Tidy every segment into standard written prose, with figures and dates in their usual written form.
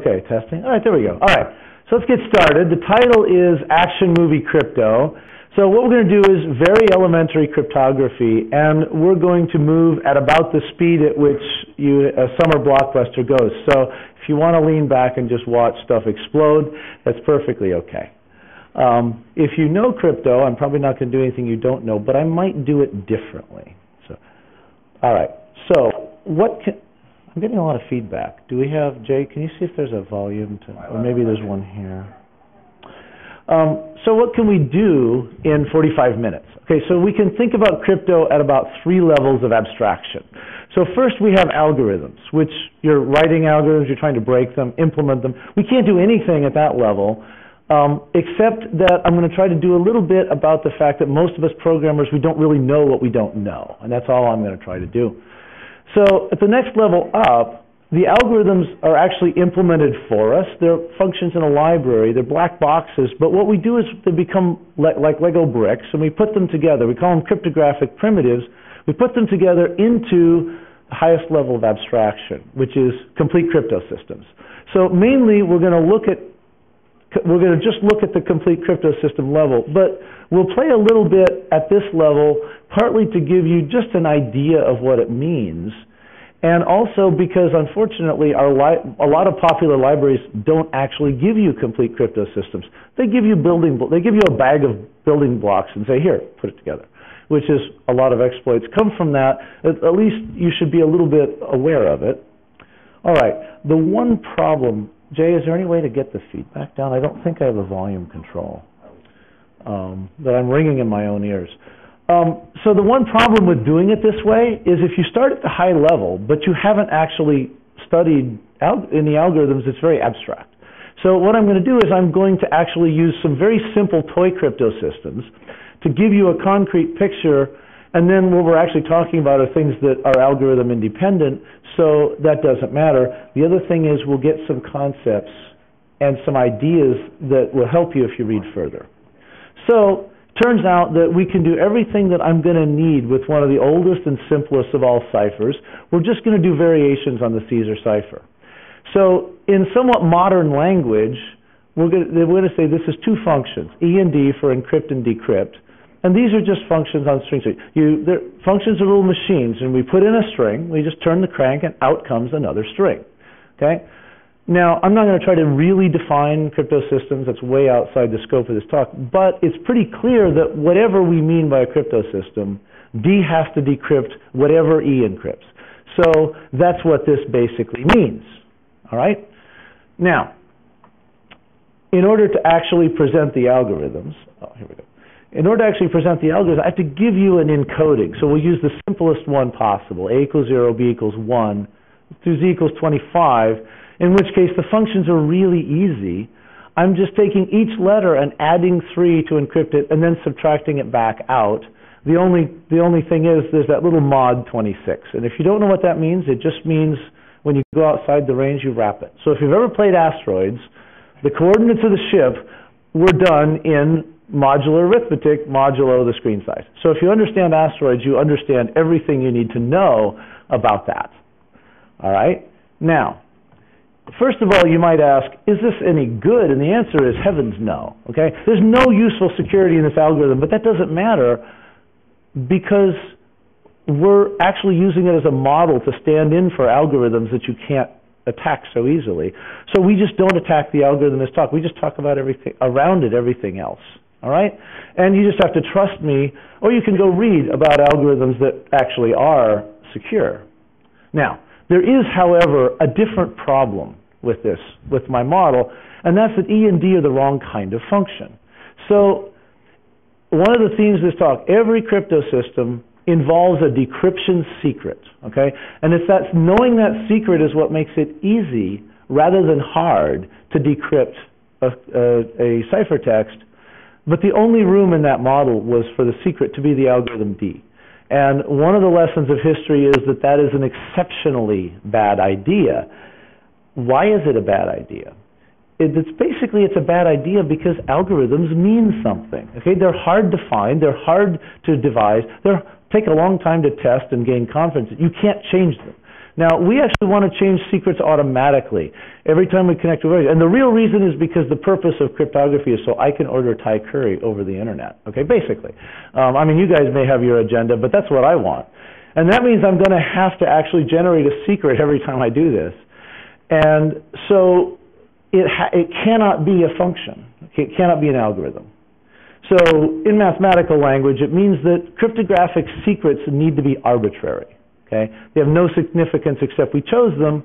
Okay, testing. All right, there we go. All right, so let's get started. The title is Action Movie Crypto. So what we're going to do is very elementary cryptography, and we're going to move at about the speed at which a summer blockbuster goes. So if you want to lean back and just watch stuff explode, that's perfectly okay. If you know crypto, I'm probably not going to do anything you don't know, but I might do it differently. So, all right. So I'm getting a lot of feedback. Do we have, Jay, can you see if there's a volume to, or maybe there's one here. So what can we do in 45 minutes? Okay, so we can think about crypto at about 3 levels of abstraction. So first we have algorithms, which you're writing algorithms, you're trying to break them, implement them. We can't do anything at that level, except that I'm going to try to do a little bit about the fact that most of us programmers, we don't really know what we don't know, and that's all I'm going to try to do. So at the next level up, the algorithms are actually implemented for us. They're functions in a library. They're black boxes. But what we do is they become like Lego bricks, and we put them together. We call them cryptographic primitives. We put them together into the highest level of abstraction, which is complete crypto systems. So mainly, we're going to just look at the complete crypto system level. But we'll play a little bit at this level, partly to give you just an idea of what it means, and also because, unfortunately, a lot of popular libraries don't actually give you complete crypto systems. They give you a bag of building blocks and say, here, put it together, which is a lot of exploits come from that. At least you should be a little bit aware of it. All right, the one problem, Jay, is there any way to get the feedback down? I don't think I have a volume control, that I'm ringing in my own ears. So the one problem with doing it this way is if you start at the high level, but you haven't actually studied in the algorithms, it's very abstract. So what I'm going to do is I'm going to actually use some very simple toy crypto systems to give you a concrete picture, and then what we're actually talking about are things that are algorithm independent, so that doesn't matter. The other thing is we'll get some concepts and some ideas that will help you if you read further. So turns out that we can do everything that I'm going to need with one of the oldest and simplest of all ciphers. We're just going to do variations on the Caesar cipher. So in somewhat modern language, we're going to say this is 2 functions, E and D for encrypt and decrypt. And these are just functions on strings. Functions are little machines, and we put in a string, we just turn the crank, and out comes another string. Okay? Now, I'm not going to try to really define crypto systems. That's way outside the scope of this talk. But it's pretty clear that whatever we mean by a crypto system, D has to decrypt whatever E encrypts. So that's what this basically means. All right? Now, in order to actually present the algorithms, here we go. In order to actually present the algorithms, I have to give you an encoding. So we'll use the simplest one possible, A equals 0, B equals 1, through Z equals 25, in which case the functions are really easy. I'm just taking each letter and adding 3 to encrypt it and then subtracting it back out. The only thing is there's that little mod 26. And if you don't know what that means, it just means when you go outside the range, you wrap it. So if you've ever played asteroids, the coordinates of the ship were done in modular arithmetic modulo the screen size. So if you understand asteroids, you understand everything you need to know about that. All right? Now, first of all, you might ask, is this any good? And the answer is heavens no. Okay? There's no useful security in this algorithm, but that doesn't matter because we're actually using it as a model to stand in for algorithms that you can't attack so easily. So we just don't attack the algorithm in this talk. We just talk about everything around it, everything else. All right? And you just have to trust me, or you can go read about algorithms that actually are secure. Now, there is, however, a different problem with this, with my model, and that's that E and D are the wrong kind of function. So one of the themes of this talk, every crypto system involves a decryption secret, okay? And it's that knowing that secret is what makes it easy rather than hard to decrypt a ciphertext. But the only room in that model was for the secret to be the algorithm D. And one of the lessons of history is that that is an exceptionally bad idea. Why is it a bad idea? It's a bad idea because algorithms mean something. Okay, they're hard to find, they're hard to devise, they take a long time to test and gain confidence. You can't change them. Now, we actually want to change secrets automatically every time we connect with it. And the real reason is because the purpose of cryptography is so I can order Thai curry over the internet, okay, basically. I mean, you guys may have your agenda, but that's what I want. And that means I'm going to have to actually generate a secret every time I do this. And so it cannot be a function. It cannot be an algorithm. So in mathematical language, it means that cryptographic secrets need to be arbitrary. Okay? They have no significance except we chose them.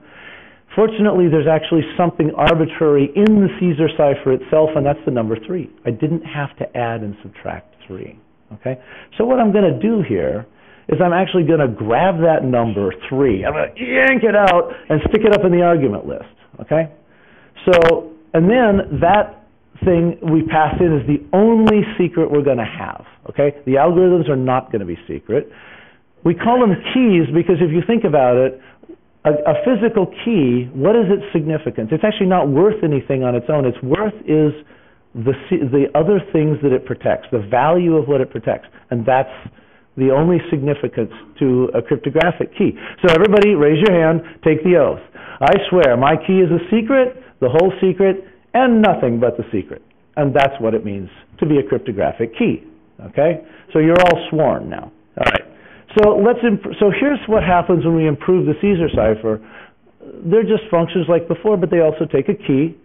Fortunately, there's actually something arbitrary in the Caesar cipher itself, and that's the number 3. I didn't have to add and subtract 3. Okay? So what I'm going to do here is I'm actually going to grab that number 3. I'm going to yank it out and stick it up in the argument list. Okay? So, and then that thing we pass in is the only secret we're going to have. Okay? The algorithms are not going to be secret. We call them keys because if you think about it, a physical key, what is its significance? It's actually not worth anything on its own. Its worth is the other things that it protects, the value of what it protects. And that's the only significance to a cryptographic key. So everybody raise your hand, take the oath. I swear my key is a secret, the whole secret, and nothing but the secret. And that's what it means to be a cryptographic key. Okay? So you're all sworn now. All right. So here's what happens when we improve the Caesar cipher. They're just functions like before, but they also take a key.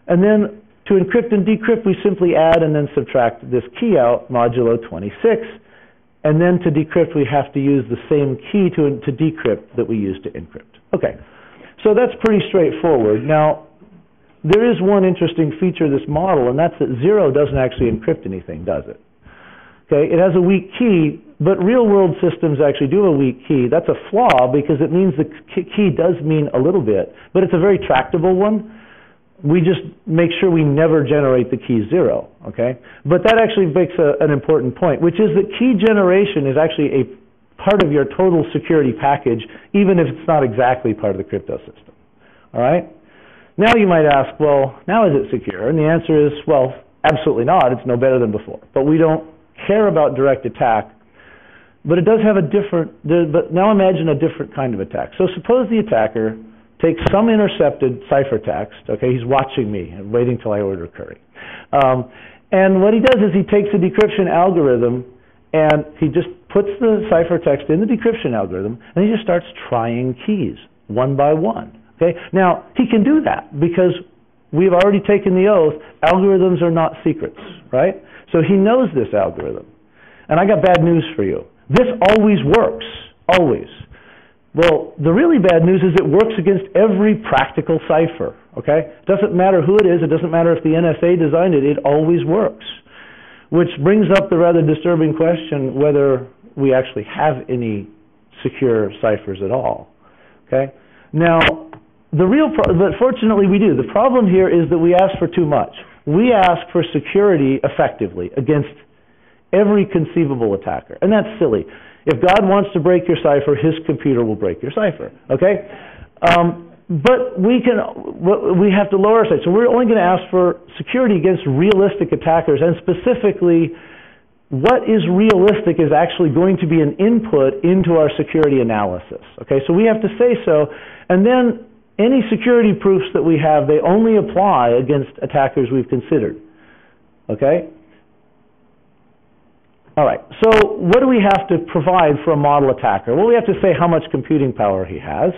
And then to encrypt and decrypt, we simply add and then subtract this key out, modulo 26. And then to decrypt, we have to use the same key to decrypt that we used to encrypt. Okay, so that's pretty straightforward. Now, there is one interesting feature of this model, and that's that 0 doesn't actually encrypt anything, does it? Okay, it has a weak key, but real-world systems actually do a weak key. That's a flaw because it means the key does mean a little bit, but it's a very tractable one. We just make sure we never generate the key 0, okay? But that actually makes an important point, which is that key generation is actually a part of your total security package, even if it's not exactly part of the crypto system, all right? Now you might ask, well, now is it secure? And the answer is, well, absolutely not. It's no better than before. But we don't care about direct attack, but it does have a different, but now imagine a different kind of attack. So suppose the attacker takes some intercepted ciphertext, okay, he's watching me and waiting till I order curry. And what he does is he takes a decryption algorithm and he just puts the ciphertext in the decryption algorithm and he just starts trying keys one by one. Okay? Now, he can do that because we've already taken the oath, algorithms are not secrets, right? So he knows this algorithm. And I got bad news for you. This always works, always. Well, the really bad news is it works against every practical cipher, okay? It doesn't matter who it is, it doesn't matter if the NSA designed it, it always works. Which brings up the rather disturbing question whether we actually have any secure ciphers at all, okay? Now, but fortunately we do. The problem here is that we ask for too much. We ask for security effectively against every conceivable attacker, and that's silly. If God wants to break your cipher, his computer will break your cipher, okay? But we have to lower our sights. So we're only going to ask for security against realistic attackers, and specifically, what is realistic is actually going to be an input into our security analysis, okay? So we have to say so, and then any security proofs that we have, they only apply against attackers we've considered, okay? All right, so what do we have to provide for a model attacker? Well, we have to say how much computing power he has.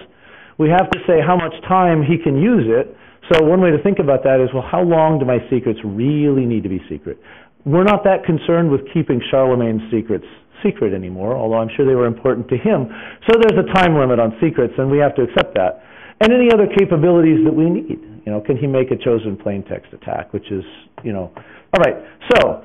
We have to say how much time he can use it. So one way to think about that is, well, how long do my secrets really need to be secret? We're not that concerned with keeping Charlemagne's secrets secret anymore, although I'm sure they were important to him. So there's a time limit on secrets, and we have to accept that. And any other capabilities that we need. You know, can he make a chosen plain text attack, which is, you know. All right, so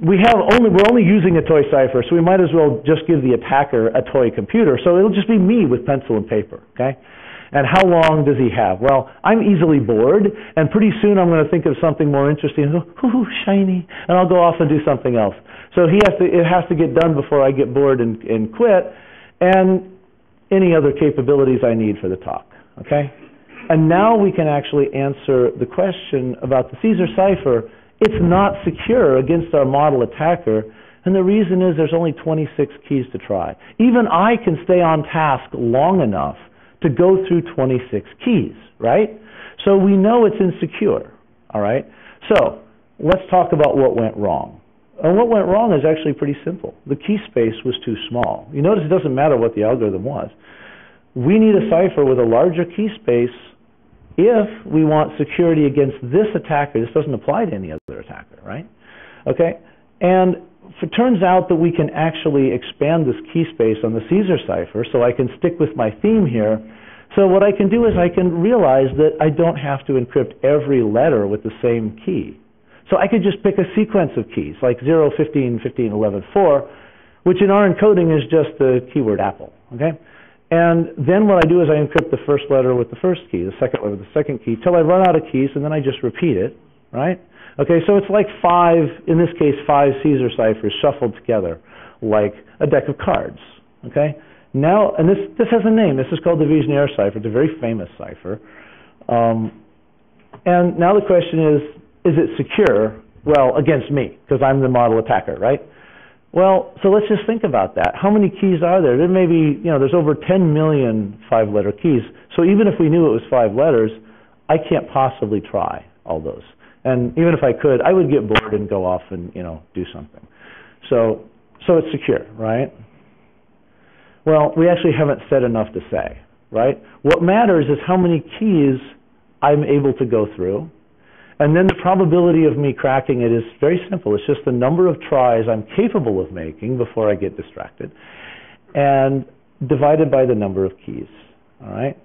we're only using a toy cipher, so we might as well just give the attacker a toy computer. So it'll just be me with pencil and paper, okay? And how long does he have? Well, I'm easily bored, and pretty soon I'm going to think of something more interesting and go, ooh, shiny, and I'll go off and do something else. So it has to get done before I get bored and quit, and any other capabilities I need for the talk, okay? And now we can actually answer the question about the Caesar cipher. It's not secure against our model attacker, and the reason is there's only 26 keys to try. Even I can stay on task long enough to go through 26 keys, right? So we know it's insecure, all right? So let's talk about what went wrong. And what went wrong is actually pretty simple. The key space was too small. You notice it doesn't matter what the algorithm was. We need a cipher with a larger key space if we want security against this attacker. This doesn't apply to any other attacker, right? Okay? And it turns out that we can actually expand this key space on the Caesar cipher, so I can stick with my theme here. So what I can do is I can realize that I don't have to encrypt every letter with the same key. So I could just pick a sequence of keys, like 0, 15, 15, 11, 4, which in our encoding is just the keyword apple, okay? And then what I do is I encrypt the first letter with the first key, the second letter with the second key, till I run out of keys, and then I just repeat it, right? Okay, so it's like 5, in this case, 5 Caesar ciphers shuffled together like a deck of cards, okay? Now, and this has a name. This is called the Vigenère cipher. It's a very famous cipher. And now the question is it secure? Well, against me, because I'm the model attacker, right? Well, so let's just think about that. How many keys are there? There may be, there's over 10 million 5-letter keys. So even if we knew it was 5 letters, I can't possibly try all those. And even if I could, I would get bored and go off and, do something. So it's secure, right? Well, we actually haven't said enough to say, right? What matters is how many keys I'm able to go through. And then the probability of me cracking it is very simple. It's just the number of tries I'm capable of making before I get distracted, and divided by the number of keys, all right?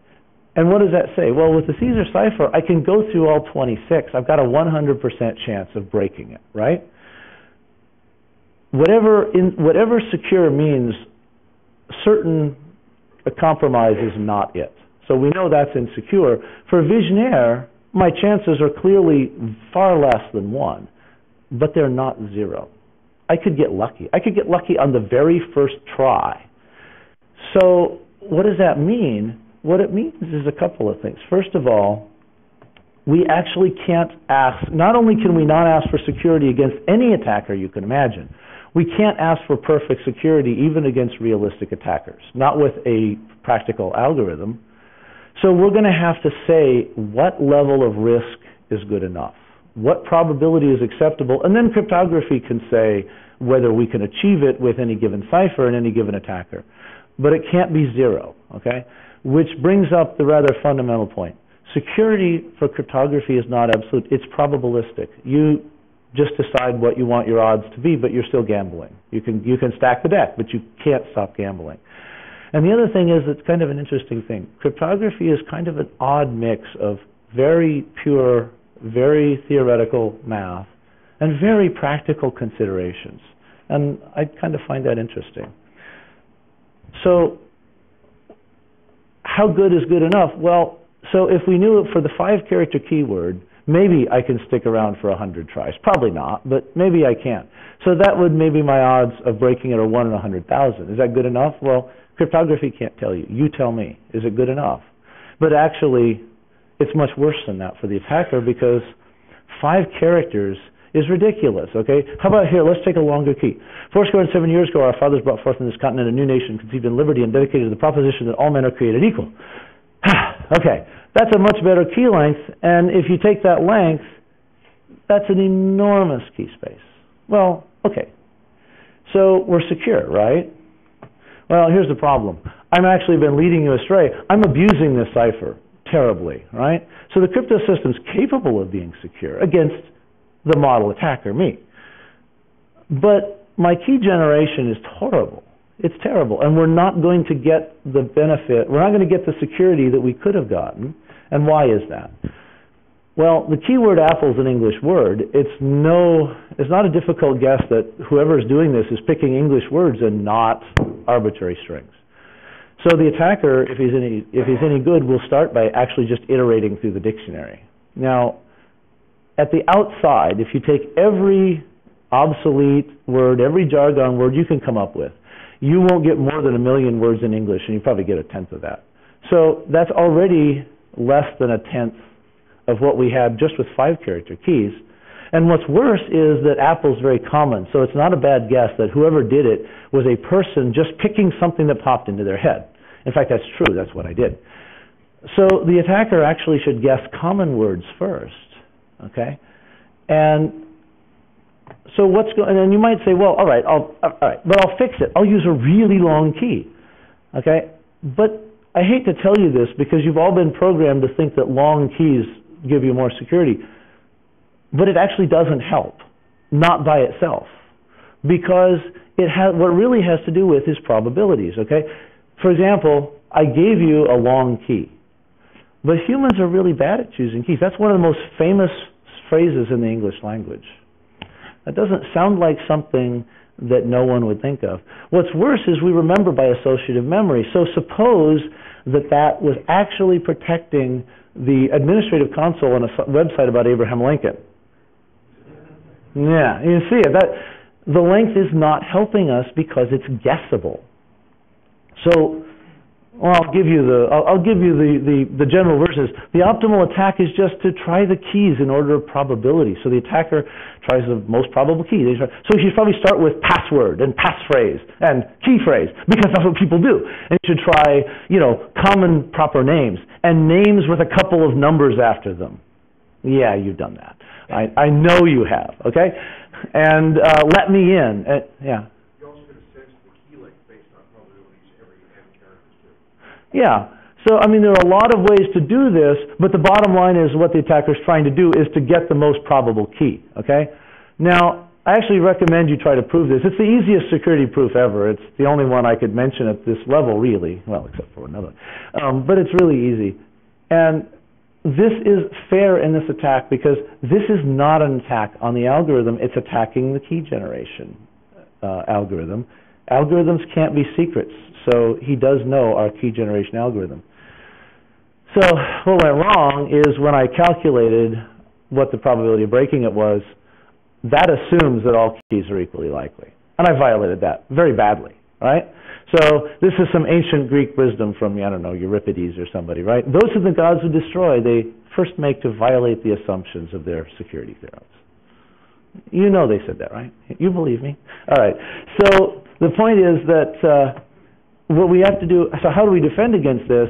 And what does that say? Well, with the Caesar cipher, I can go through all 26. I've got a 100% chance of breaking it, right? Whatever secure means, a compromise is not it. So we know that's insecure. For Vigenère, my chances are clearly far less than 1, but they're not 0. I could get lucky. I could get lucky on the very first try. So what does that mean? What it means is a couple of things. First of all, we actually can't ask, not only can we not ask for security against any attacker you can imagine, we can't ask for perfect security even against realistic attackers, not with a practical algorithm. So we're going to have to say what level of risk is good enough, what probability is acceptable, and then cryptography can say whether we can achieve it with any given cipher and any given attacker. But it can't be 0, okay? Which brings up the rather fundamental point. Security for cryptography is not absolute, it's probabilistic. You just decide what you want your odds to be, but you're still gambling. You can stack the deck, but you can't stop gambling. And the other thing is, it's kind of an interesting thing. Cryptography is kind of an odd mix of very pure, very theoretical math and very practical considerations. And I kind of find that interesting. So how good is good enough? Well, so if we knew it for the 5-character keyword, maybe I can stick around for 100 tries. Probably not, but maybe I can. So that would maybe my odds of breaking it are 1 in 100,000. Is that good enough? Well, cryptography can't tell you. You tell me. Is it good enough? But actually, it's much worse than that for the attacker, because 5 characters is ridiculous, okay? How about here? Let's take a longer key. 7 years ago, our fathers brought forth in this continent a new nation conceived in liberty and dedicated to the proposition that all men are created equal. Okay, that's a much better key length, and if you take that length, that's an enormous key space. Well, okay, so we're secure, right? Well, here's the problem. I've actually been leading you astray. I'm abusing this cipher terribly, right? So the crypto system's capable of being secure against the model attacker, me. But my key generation is horrible. It's terrible. And we're not going to get the benefit, we're not going to get the security that we could have gotten. And why is that? Well, the keyword apple is an English word. It's not a difficult guess that whoever is doing this is picking English words and not arbitrary strings. So the attacker, if he's any good, will start by actually just iterating through the dictionary. Now, at the outside, if you take every obsolete word, every jargon word you can come up with, you won't get more than 1 million words in English, and you probably get 1/10 of that. So that's already less than 1/10 of what we have just with 5-character keys. And what's worse is that Apple's very common, so it's not a bad guess that whoever did it was a person just picking something that popped into their head. In fact, that's true. That's what I did. So the attacker actually should guess common words first, okay? And so and then you might say, well, all right, but I'll fix it. I'll use a really long key, okay? But I hate to tell you this because you've all been programmed to think that long keys give you more security, but it actually doesn't help, not by itself, because what it really has to do with is probabilities, okay? For example, I gave you a long key, but humans are really bad at choosing keys. That's one of the most famous phrases in the English language. That doesn't sound like something that no one would think of. What's worse is we remember by associative memory. So suppose that was actually protecting the administrative console on a website about Abraham Lincoln. Yeah, you see it. The length is not helping us because it's guessable. So, well, I'll give you the general verses. The optimal attack is just to try the keys in order of probability. So the attacker tries the most probable key. So you should probably start with password and passphrase and key phrase because that's what people do. And you should try, common proper names and names with a couple of numbers after them. Yeah, you've done that. I know you have. Okay, and let me in. Yeah. Yeah. So, there are a lot of ways to do this, but the bottom line is what the attacker is trying to do is to get the most probable key, okay? Now, I actually recommend you try to prove this. It's the easiest security proof ever. It's the only one I could mention at this level, really. Well, except for another. But it's really easy. And this is fair in this attack because this is not an attack on the algorithm. It's attacking the key generation algorithm. Algorithms can't be secrets. So he does know our key generation algorithm. So what went wrong is when I calculated what the probability of breaking it was, that assumes that all keys are equally likely. And I violated that very badly, right? So this is some ancient Greek wisdom from, Euripides or somebody, right? Those are the gods who destroy, they first make to violate the assumptions of their security theorems. You know they said that, right? You believe me? All right. So the point is that what we have to do, so how do we defend against this?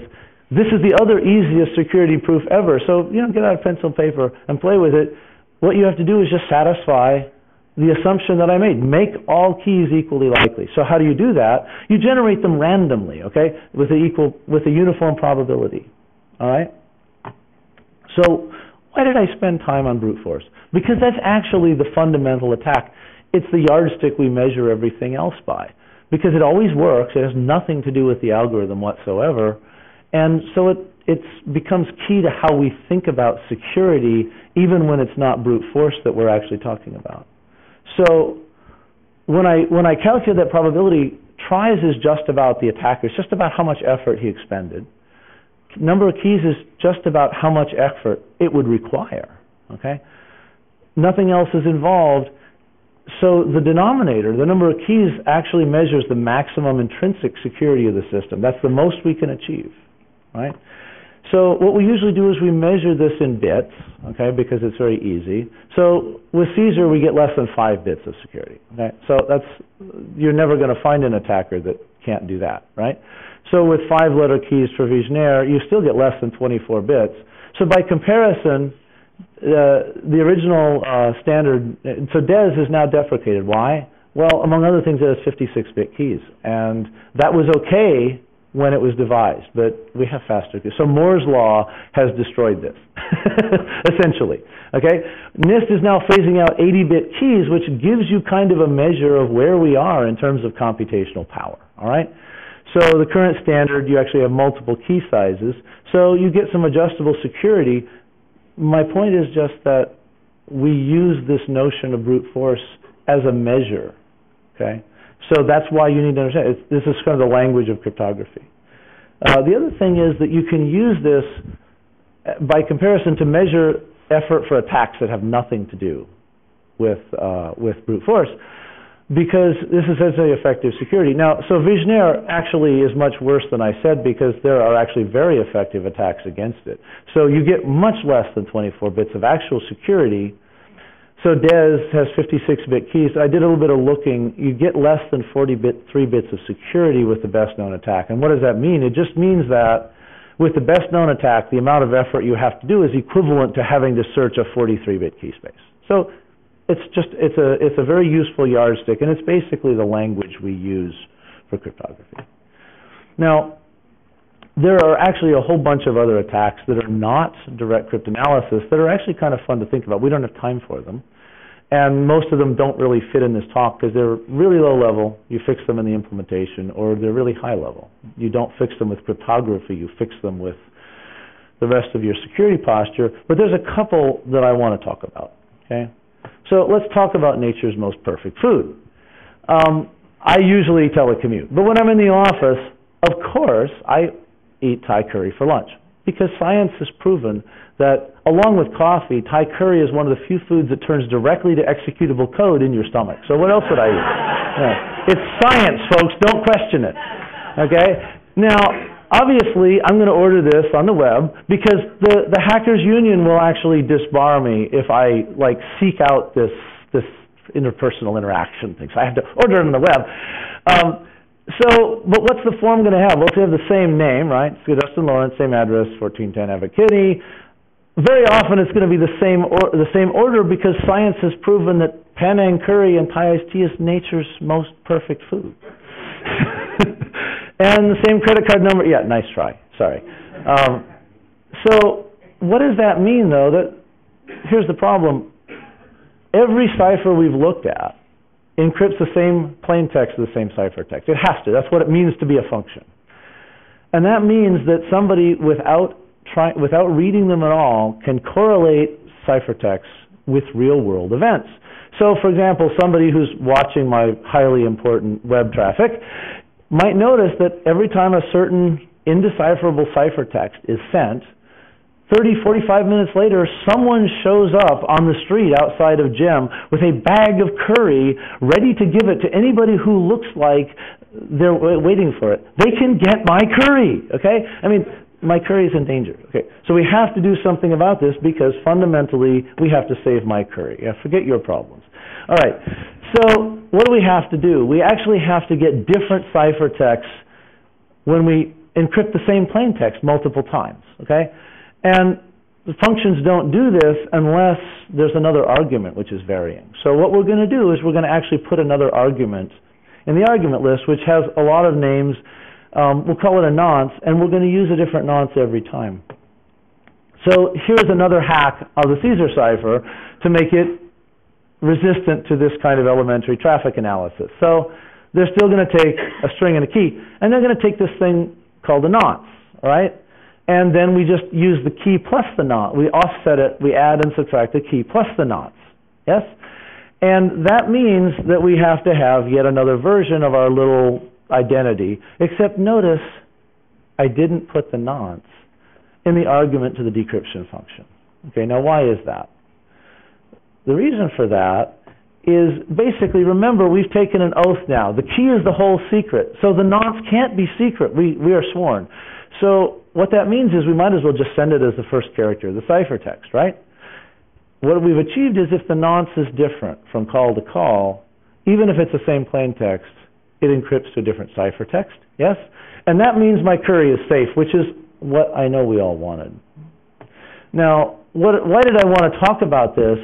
This is the other easiest security proof ever. So, get out a pencil and paper and play with it. What you have to do is just satisfy the assumption that I made. Make all keys equally likely. So how do you do that? You generate them randomly, okay, with a uniform probability. All right? So why did I spend time on brute force? Because that's actually the fundamental attack. It's the yardstick we measure everything else by. Because it always works. It has nothing to do with the algorithm whatsoever. And so it becomes key to how we think about security, even when it's not brute force that we're actually talking about. So when I calculate that probability, tries is just about the attacker. It's just about how much effort he expended. Number of keys is just about how much effort it would require. Okay? Nothing else is involved. So the denominator, the number of keys, actually measures the maximum intrinsic security of the system. That's the most we can achieve, right? So what we usually do is we measure this in bits, okay, because it's very easy. So with Caesar, we get less than 5 bits of security, okay? So you're never going to find an attacker that can't do that, right? So with 5-letter keys for Vigenère, you still get less than 24 bits. So by comparison, the original standard, so DES is now deprecated. Why? Well, among other things, it has 56-bit keys. And that was okay when it was devised, but we have faster keys. So Moore's law has destroyed this, essentially. Okay? NIST is now phasing out 80-bit keys, which gives you kind of a measure of where we are in terms of computational power. All right? So the current standard, you actually have multiple key sizes. So you get some adjustable security. My point is just that we use this notion of brute force as a measure, okay? So that's why you need to understand. This is kind of the language of cryptography. The other thing is that you can use this, by comparison, to measure effort for attacks that have nothing to do with brute force, because this is essentially effective security. Now, so Vigenère actually is much worse than I said because there are actually very effective attacks against it. So you get much less than 24 bits of actual security. So DES has 56-bit keys. I did a little bit of looking. You get less than 3 bits of security with the best known attack. And what does that mean? It just means that with the best known attack, the amount of effort you have to do is equivalent to having to search a 43-bit key space. So it's a very useful yardstick, and it's basically the language we use for cryptography. Now, there are actually a whole bunch of other attacks that are not direct cryptanalysis that are actually kind of fun to think about. We don't have time for them. And most of them don't really fit in this talk because they're really low level. You fix them in the implementation, or they're really high level. You don't fix them with cryptography. You fix them with the rest of your security posture. But there's a couple that I want to talk about. Okay? So let's talk about nature's most perfect food. I usually telecommute. But when I'm in the office, of course, I eat Thai curry for lunch, because science has proven that along with coffee, Thai curry is one of the few foods that turns directly to executable code in your stomach. So what else would I eat? Yeah. It's science, folks. Don't question it. Okay? Now, obviously, I'm going to order this on the web because the Hackers Union will actually disbar me if I seek out this interpersonal interaction thing. So I have to order it on the web. But what's the form going to have? Well, it's going to have the same name, right? It's Dustin Laurence, same address, 1410 Abbott Kinney. Very often it's going to be the same order because science has proven that Penang curry and Thai iced tea is nature's most perfect food. And the same credit card number. Yeah, nice try. Sorry. So what does that mean, though? Here's the problem. Every cipher we've looked at encrypts the same plain text to the same ciphertext. It has to. That's what it means to be a function. And that means that somebody, without reading them at all, can correlate ciphertexts with real-world events. So, for example, somebody who's watching my highly important web traffic might notice that every time a certain indecipherable ciphertext is sent, 30, 45 minutes later, someone shows up on the street outside of Gem with a bag of curry ready to give it to anybody who looks like they're waiting for it. They can get my curry, okay? I mean, my curry is in danger, okay? So we have to do something about this because fundamentally we have to save my curry. Yeah, forget your problems. All right, so what do we have to do? We actually have to get different ciphertexts when we encrypt the same plain text multiple times, okay? And the functions don't do this unless there's another argument which is varying. So what we're going to do is we're going to actually put another argument in the argument list, which has a lot of names. We'll call it a nonce, and we're going to use a different nonce every time. So here's another hack of the Caesar cipher to make it resistant to this kind of elementary traffic analysis. So they're still going to take a string and a key, and they're going to take this thing called a nonce, all right? And then we just use the key plus the nonce. We offset it, we add and subtract the key plus the nonce, yes? And that means that we have to have yet another version of our little identity, except notice I didn't put the nonce in the argument to the decryption function. Okay, now why is that? The reason for that is basically, remember, we've taken an oath now. The key is the whole secret, so the nonce can't be secret. We are sworn. So what that means is we might as well just send it as the first character of the ciphertext, right? What we've achieved is if the nonce is different from call to call, even if it's the same plain text, it encrypts to a different ciphertext, yes? And that means my curry is safe, which is what I know we all wanted. Now, why did I want to talk about this?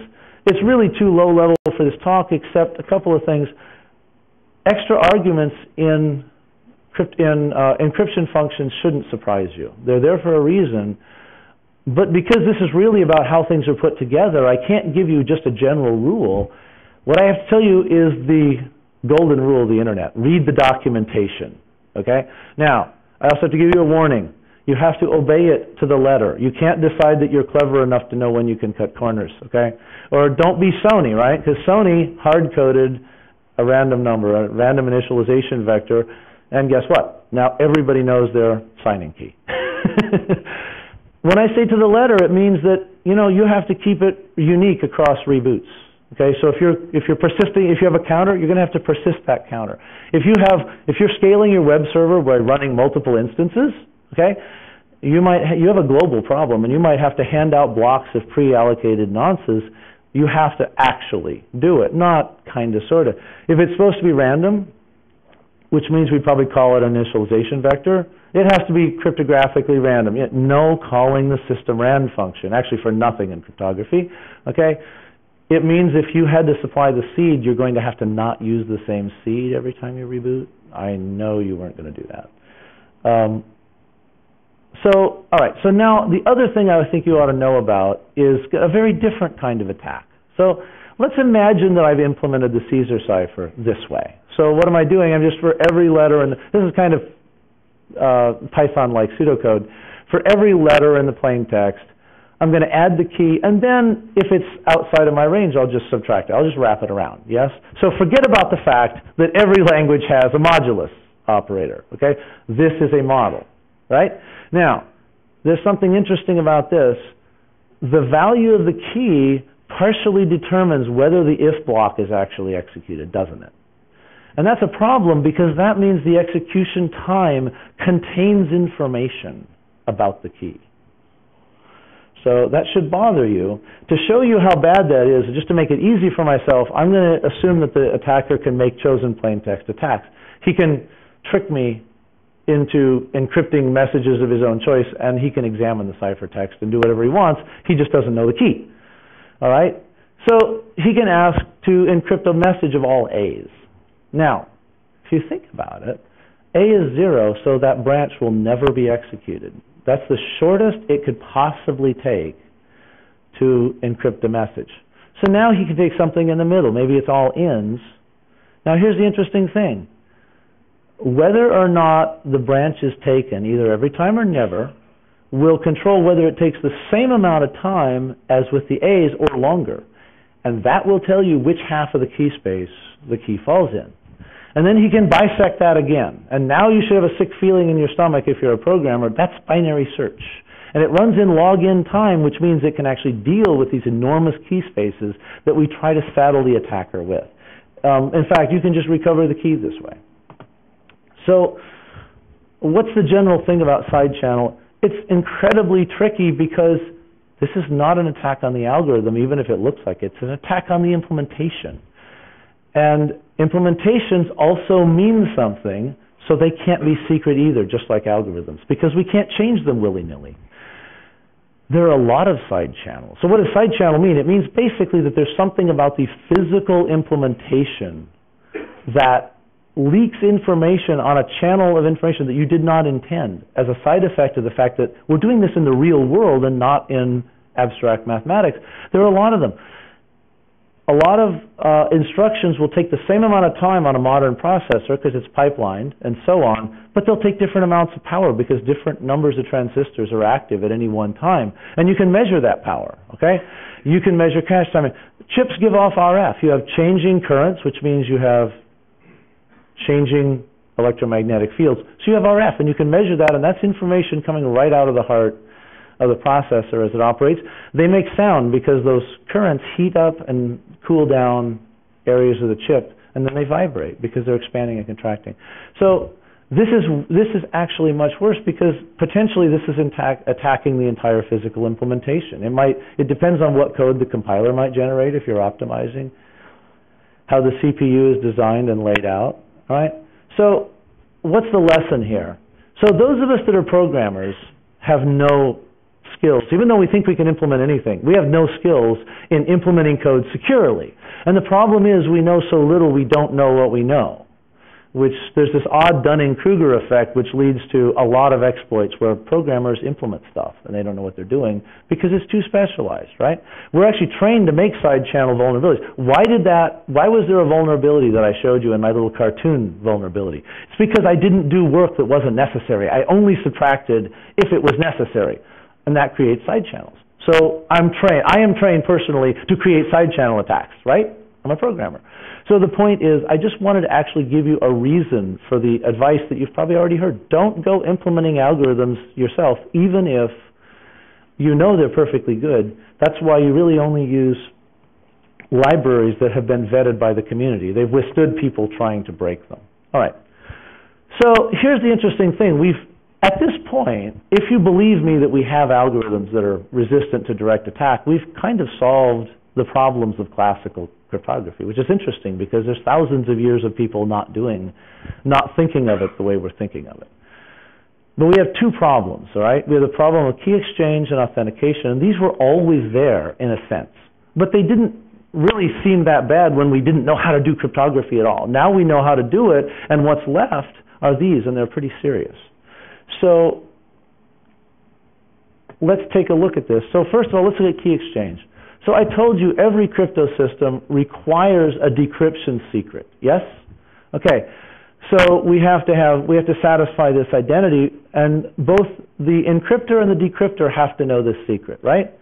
It's really too low level for this talk, except a couple of things. Extra arguments in encryption functions shouldn't surprise you. They're there for a reason, but because this is really about how things are put together, I can't give you just a general rule. What I have to tell you is the golden rule of the internet. Read the documentation, okay? Now, I also have to give you a warning. You have to obey it to the letter. You can't decide that you're clever enough to know when you can cut corners, okay? Or don't be Sony, right? Because Sony hard-coded a random number, a random initialization vector, and guess what? Now everybody knows their signing key. When I say to the letter, it means that you have to keep it unique across reboots. Okay, so if you're persisting, if you have a counter, you're going to have to persist that counter. If you're scaling your web server by running multiple instances, okay, you have a global problem, and you might have to hand out blocks of pre-allocated nonces You have to actually do it, not kind of, sort of. If it's supposed to be random, which means we probably call it an initialization vector, it has to be cryptographically random. No calling the system rand function, actually for nothing in cryptography. Okay? It means if you had to supply the seed, you're going to have to not use the same seed every time you reboot. I know you weren't going to do that. All right, so now the other thing I think you ought to know about is a very different kind of attack. So let's imagine that I've implemented the Caesar cipher this way. So what am I doing? I'm just for every letter, and this is kind of Python-like pseudocode. For every letter in the plain text, I'm going to add the key, and then if it's outside of my range, I'll just subtract it. I'll just wrap it around, yes? So forget about the fact that every language has a modulus operator, okay? This is a model, right? Now, there's something interesting about this. The value of the key partially determines whether the if block is actually executed, doesn't it? And that's a problem because that means the execution time contains information about the key. So that should bother you. To show you how bad that is, just to make it easy for myself, I'm going to assume that the attacker can make chosen plain text attacks. He can trick me into encrypting messages of his own choice, and he can examine the ciphertext and do whatever he wants. He just doesn't know the key. All right? So he can ask to encrypt a message of all A's. Now, if you think about it, A is 0, so that branch will never be executed. That's the shortest it could possibly take to encrypt a message. So now he can take something in the middle. Maybe it's all ins. Now here's the interesting thing. Whether or not the branch is taken, either every time or never, will control whether it takes the same amount of time as with the A's or longer. And that will tell you which half of the key space the key falls in. And then he can bisect that again. And now you should have a sick feeling in your stomach if you're a programmer. That's binary search. And it runs in log-in time, which means it can actually deal with these enormous key spaces that we try to saddle the attacker with. In fact, you can just recover the key this way. So what's the general thing about side channel? It's incredibly tricky because this is not an attack on the algorithm, even if it looks like it. It's an attack on the implementation. And implementations also mean something, so they can't be secret either, just like algorithms, because we can't change them willy-nilly. There are a lot of side channels. So what does side channel mean? It means basically that there's something about the physical implementation that leaks information on a channel of information that you did not intend as a side effect of the fact that we're doing this in the real world and not in abstract mathematics. There are a lot of them. A lot of instructions will take the same amount of time on a modern processor because it's pipelined and so on, but they'll take different amounts of power because different numbers of transistors are active at any one time. And you can measure that power, okay? You can measure cache timing. Chips give off RF. You have changing currents, which means you have changing electromagnetic fields. So you have RF, and you can measure that, and that's information coming right out of the heart of the processor as it operates. They make sound because those currents heat up and cool down areas of the chip, and then they vibrate because they're expanding and contracting. So this is actually much worse because potentially this is attacking the entire physical implementation. It depends on what code the compiler might generate if you're optimizing, how the CPU is designed and laid out. All right? So what's the lesson here? So those of us that are programmers have no skills. Even though we think we can implement anything, we have no skills in implementing code securely. And the problem is we know so little we don't know what we know, which there's this odd Dunning-Kruger effect which leads to a lot of exploits where programmers implement stuff and they don't know what they're doing because it's too specialized, right? We're actually trained to make side channel vulnerabilities. Why was there a vulnerability that I showed you in my little cartoon vulnerability? It's because I didn't do work that wasn't necessary. I only subtracted if it was necessary. And that creates side channels. So I am trained personally to create side channel attacks, right? I'm a programmer. So the point is, I just wanted to actually give you a reason for the advice that you've probably already heard. Don't go implementing algorithms yourself, even if you know they're perfectly good. That's why you really only use libraries that have been vetted by the community. They've withstood people trying to break them. All right. So here's the interesting thing. At this point, if you believe me that we have algorithms that are resistant to direct attack, we've kind of solved the problems of classical cryptography, which is interesting because there's thousands of years of people not thinking of it the way we're thinking of it. But we have two problems, all right? We have the problem of key exchange and authentication, and these were always there in a sense. But they didn't really seem that bad when we didn't know how to do cryptography at all. Now we know how to do it, and what's left are these, and they're pretty serious. So let's take a look at this. So first of all, let's look at key exchange. So I told you every crypto system requires a decryption secret. Yes? Okay. So we have to satisfy this identity, and both the encryptor and the decryptor have to know this secret, right?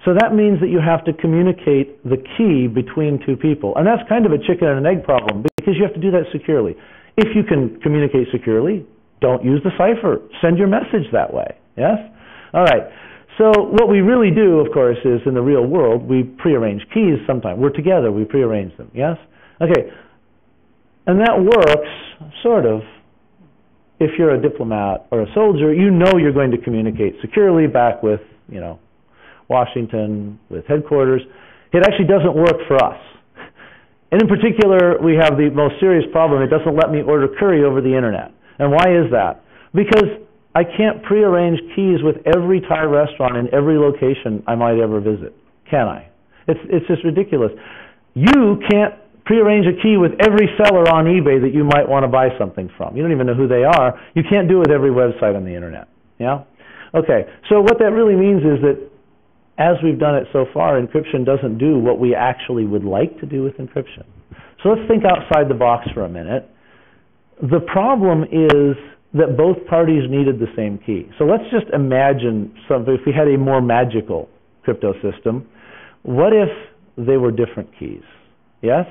So that means that you have to communicate the key between two people. And that's kind of a chicken and an egg problem because you have to do that securely. If you can communicate securely, don't use the cipher. Send your message that way. Yes? All right. So what we really do, of course, is in the real world, we prearrange keys sometimes. We're together, we prearrange them, yes? Okay, and that works, sort of, if you're a diplomat or a soldier. You know you're going to communicate securely back with, Washington, with headquarters. It actually doesn't work for us. And in particular, we have the most serious problem. It doesn't let me order curry over the internet. And why is that? Because I can't prearrange keys with every Thai restaurant in every location I might ever visit, can I? It's just ridiculous. You can't prearrange a key with every seller on eBay that you might want to buy something from. You don't even know who they are. You can't do it with every website on the internet. Yeah? Okay, so what that really means is that as we've done it so far, encryption doesn't do what we actually would like to do with encryption. So let's think outside the box for a minute. The problem is that both parties needed the same key. So let's just imagine if we had a more magical crypto system. What if they were different keys? Yes?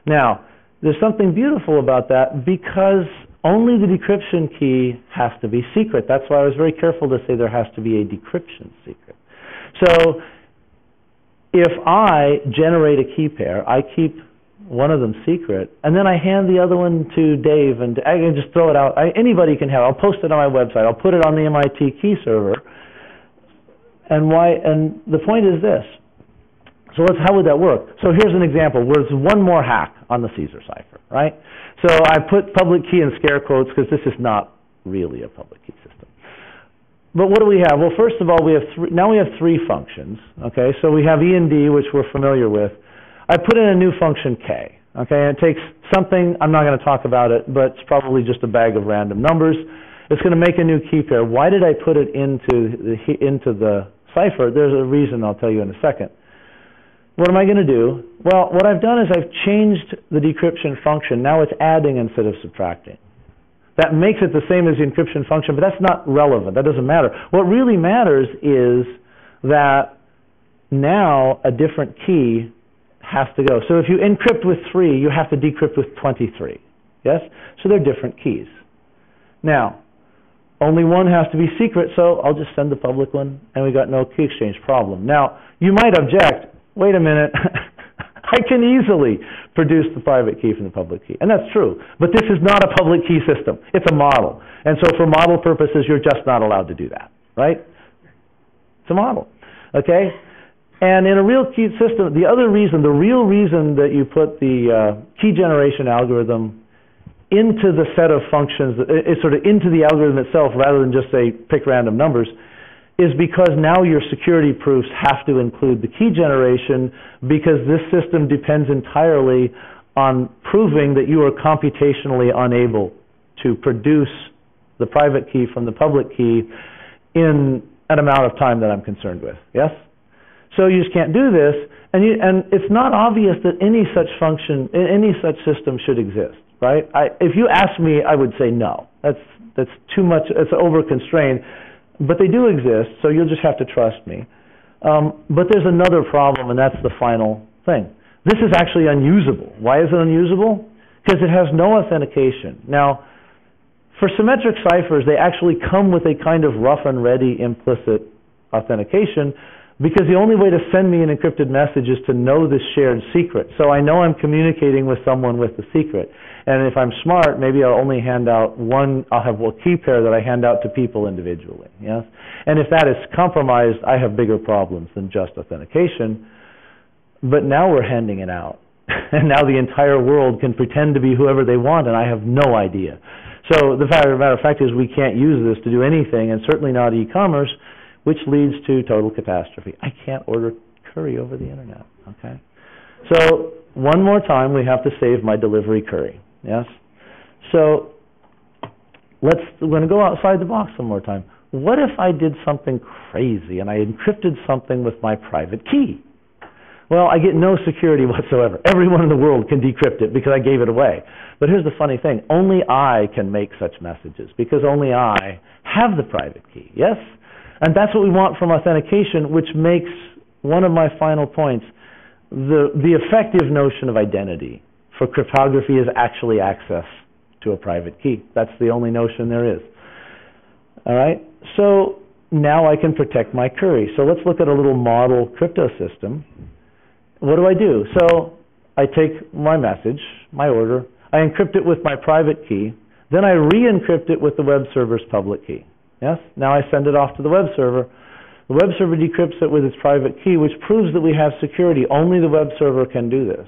Now, there's something beautiful about that because only the decryption key has to be secret. That's why I was very careful to say there has to be a decryption secret. So if I generate a key pair, I keep one of them secret, and then I hand the other one to Dave, and I can just throw it out. Anybody can have it. I'll post it on my website. I'll put it on the MIT key server. And the point is this. So how would that work? So here's an example where there's one more hack on the Caesar cipher, right? So I put public key in scare quotes because this is not really a public key system. But what do we have? Well, first of all, we have three functions. Okay, so we have E and D, which we're familiar with. I put in a new function K, okay, and it takes something, I'm not going to talk about it, but it's probably just a bag of random numbers. It's going to make a new key pair. Why did I put it into the cipher? There's a reason I'll tell you in a second. What am I going to do? Well, what I've done is I've changed the decryption function. Now it's adding instead of subtracting. That makes it the same as the encryption function, but that's not relevant. That doesn't matter. What really matters is that now a different key has to go. So if you encrypt with 3, you have to decrypt with 23. Yes? So they're different keys. Now, only one has to be secret, so I'll just send the public one, and we got no key exchange problem. Now, you might object, wait a minute, I can easily produce the private key from the public key. And that's true. But this is not a public key system. It's a model. And so for model purposes, you're just not allowed to do that. Right? It's a model. Okay? And in a real key system, the real reason that you put the key generation algorithm into the set of functions, it's sort of into the algorithm itself rather than just say pick random numbers, is because now your security proofs have to include the key generation because this system depends entirely on proving that you are computationally unable to produce the private key from the public key in an amount of time that I'm concerned with. Yes? So you just can't do this, and it's not obvious that any such function, any such system should exist, right? If you ask me, I would say no. That's too much, it's over-constrained. But they do exist, so you'll just have to trust me. But there's another problem, and that's the final thing. This is actually unusable. Why is it unusable? Because it has no authentication. Now, for symmetric ciphers, they actually come with a kind of rough and ready implicit authentication because the only way to send me an encrypted message is to know this shared secret. So I know I'm communicating with someone with the secret. And if I'm smart, maybe I'll only hand out I'll have a key pair that I hand out to people individually. Yes? And if that is compromised, I have bigger problems than just authentication. But now we're handing it out. And now the entire world can pretend to be whoever they want, and I have no idea. So the matter of fact is we can't use this to do anything, and certainly not e-commerce, which leads to total catastrophe. I can't order curry over the internet, okay? So one more time, we have to save my delivery curry, yes? So we're going to go outside the box one more time. What if I did something crazy and I encrypted something with my private key? Well, I get no security whatsoever. Everyone in the world can decrypt it because I gave it away. But here's the funny thing. Only I can make such messages because only I have the private key, yes? And that's what we want from authentication, which makes one of my final points. The effective notion of identity for cryptography is actually access to a private key. That's the only notion there is. All right? So now I can protect my curry. So let's look at a little model crypto system. What do? So I take my message, my order, I encrypt it with my private key, then I re-encrypt it with the web server's public key. Yes? Now I send it off to the web server. The web server decrypts it with its private key, which proves that we have security. Only the web server can do this.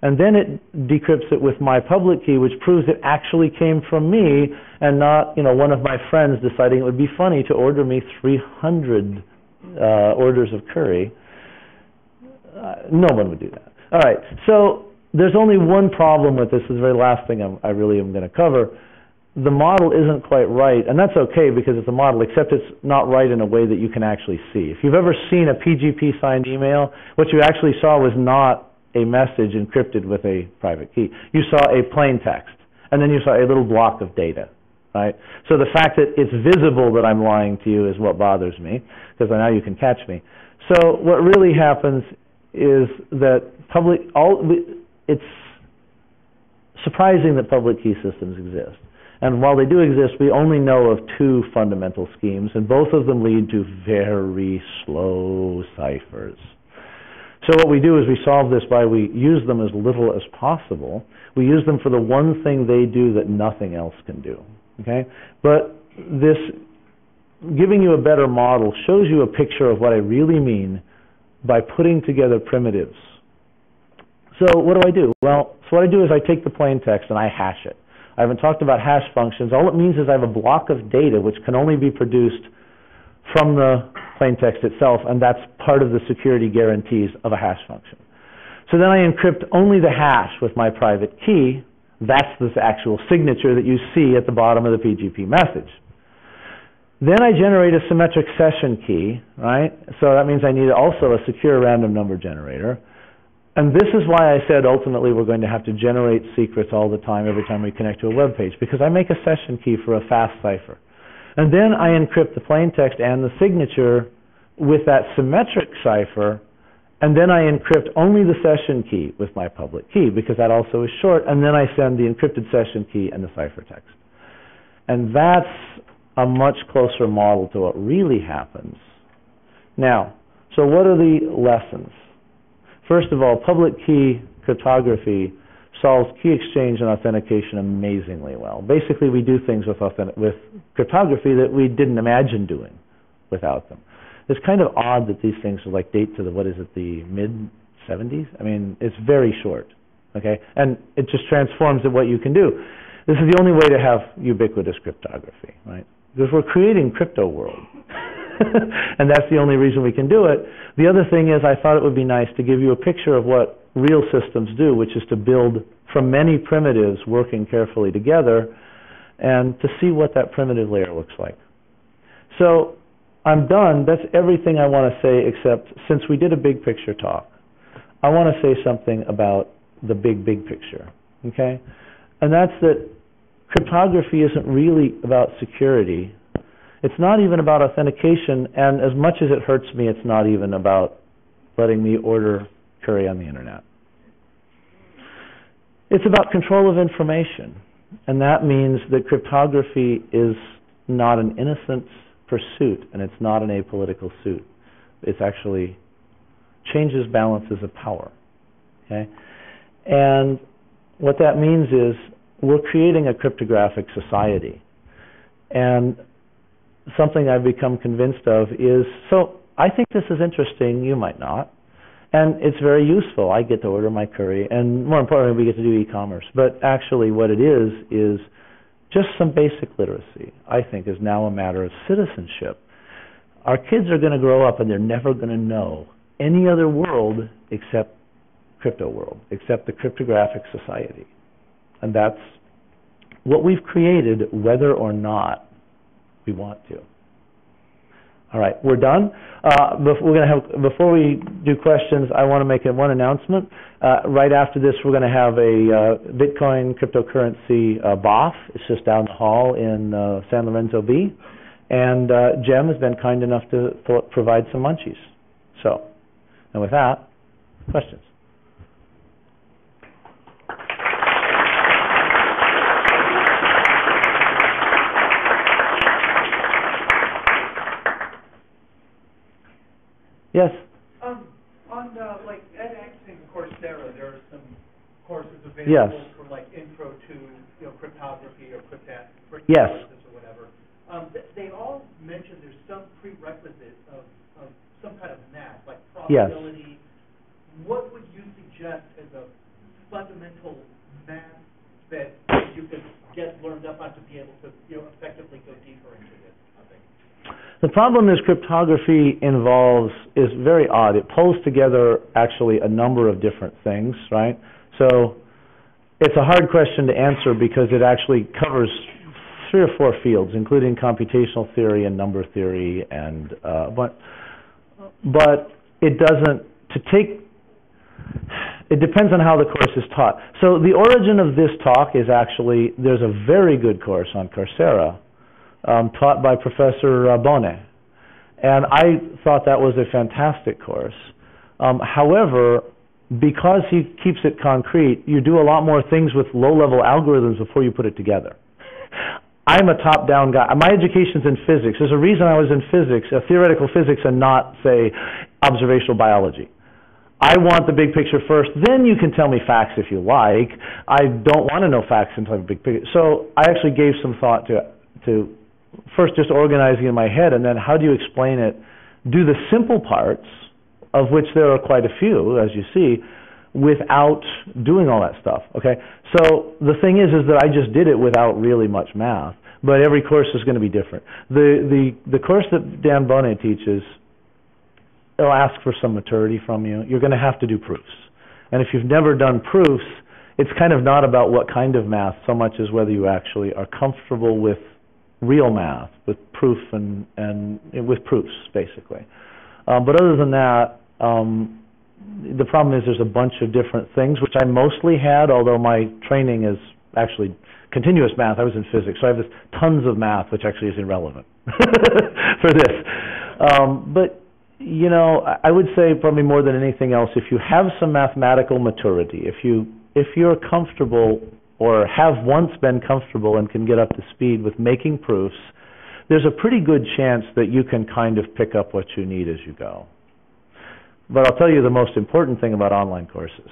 And then it decrypts it with my public key, which proves it actually came from me and not, one of my friends deciding it would be funny to order me 300 orders of curry. No one would do that. All right, so there's only one problem with this. This is the very last thing I really am going to cover. The model isn't quite right, and that's okay because it's a model, except it's not right in a way that you can actually see. If you've ever seen a PGP signed email, what you actually saw was not a message encrypted with a private key. You saw a plain text, and then you saw a little block of data, right? So the fact that it's visible that I'm lying to you is what bothers me, because now you can catch me. So what really happens is that it's surprising that public key systems exist. And while they do exist, we only know of two fundamental schemes, and both of them lead to very slow ciphers. So what we do is we solve this by we use them as little as possible. We use them for the one thing they do that nothing else can do. Okay? But this giving you a better model shows you a picture of what I really mean by putting together primitives. So what do? Well, so what I do is I take the plain text and I hash it. I haven't talked about hash functions. All it means is I have a block of data which can only be produced from the plain text itself, and that's part of the security guarantees of a hash function. So then I encrypt only the hash with my private key. That's the actual signature that you see at the bottom of the PGP message. Then I generate a symmetric session key, right? So that means I need also a secure random number generator. And this is why I said ultimately we're going to have to generate secrets all the time every time we connect to a web page, because I make a session key for a fast cipher. And then I encrypt the plain text and the signature with that symmetric cipher, and then I encrypt only the session key with my public key, because that also is short, and then I send the encrypted session key and the ciphertext. And that's a much closer model to what really happens. Now, so what are the lessons? First of all, public key cryptography solves key exchange and authentication amazingly well. Basically, we do things with cryptography that we didn't imagine doing without them. It's kind of odd that these things are date to the mid-70s? I mean, it's very short, okay? And it just transforms what you can do. This is the only way to have ubiquitous cryptography, right? Because we're creating crypto world. And that's the only reason we can do it. The other thing is I thought it would be nice to give you a picture of what real systems do, which is to build from many primitives working carefully together and to see what that primitive layer looks like. So I'm done. That's everything I want to say, except since we did a big picture talk, I want to say something about the big picture, okay? And that's that cryptography isn't really about security. It's not even about authentication, and as much as it hurts me, it's not even about letting me order curry on the internet. It's about control of information, and that means that cryptography is not an innocent pursuit, and it's not an apolitical suit. It actually changes balances of power, okay? And what that means is we're creating a cryptographic society, and something I've become convinced of is, so I think this is interesting, you might not, And it's very useful. I get to order my curry, and more importantly, we get to do e-commerce. But actually what it is just some basic literacy, I think, is now a matter of citizenship. Our kids are going to grow up and they're never going to know any other world except crypto world, except the cryptographic society. And that's what we've created, whether or not we want to. All right, we're done. Before we do questions, I want to make one announcement. Right after this, we're going to have a Bitcoin cryptocurrency BOF. It's just down the hall in San Lorenzo B. And Jem has been kind enough to provide some munchies. So, and with that, questions. Yes? On like edX and Coursera, there are some courses available for like intro to cryptography or cryptanalysis yes. or whatever. They all mention there's some prerequisite of some kind of math, like probability. Yes. What would you suggest as a fundamental math that you could get learned up on to be able to effectively go deeper into this? The problem is cryptography is very odd. It pulls together actually a number of different things, right? So it's a hard question to answer because it actually covers 3 or 4 fields, including computational theory and number theory, and but it doesn't. It depends on how the course is taught. So the origin of this talk is actually there's a very good course on Coursera. Taught by Professor Bonnet. And I thought that was a fantastic course. However, because he keeps it concrete, you do a lot more things with low-level algorithms before you put it together. I'm a top-down guy. My education's in physics. There's a reason I was in physics, theoretical physics, and not, say, observational biology. I want the big picture first, then you can tell me facts if you like. I don't want to know facts until I have a big picture. So I actually gave some thought to first just organizing in my head, and then how do you explain it? Do the simple parts, of which there are quite a few, as you see, without doing all that stuff, okay? So the thing is that I just did it without really much math, but every course is going to be different. The course that Dan Bonnet teaches, it'll ask for some maturity from you. You're going to have to do proofs. And if you've never done proofs, it's kind of not about what kind of math so much as whether you actually are comfortable with real math, with proof and with proofs, basically. But other than that, the problem is there's a bunch of different things, which I mostly had, although my training is actually continuous math. I was in physics, so I have tons of math, which actually is irrelevant for this. But, I would say probably more than anything else, if you have some mathematical maturity, if you're comfortable or have once been comfortable and can get up to speed with making proofs, there's a pretty good chance that you can kind of pick up what you need as you go. But I'll tell you the most important thing about online courses.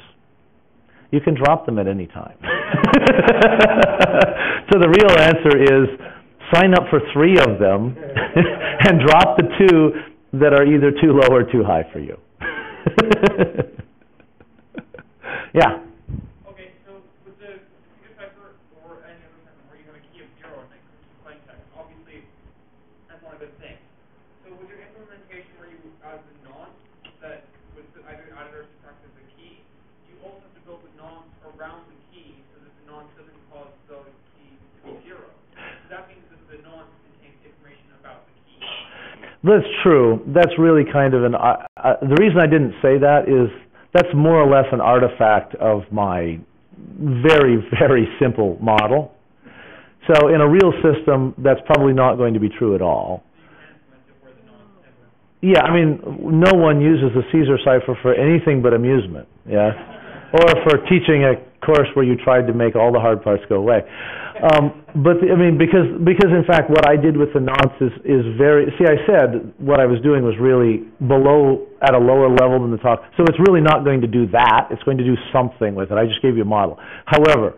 You can drop them at any time. So the real answer is sign up for 3 of them and drop the 2 that are either too low or too high for you. Yeah. That's true. That's really kind of the reason I didn't say that is that's more or less an artifact of my very, very simple model. So in a real system, that's probably not going to be true at all. Yeah, I mean, no one uses the Caesar cipher for anything but amusement, yeah? Or for teaching a course where you tried to make all the hard parts go away. But I mean, because in fact what I did with the nonce is very, see, I said what I was doing was really at a lower level than the talk. So it's really not going to do that. It's going to do something with it. I just gave you a model. However,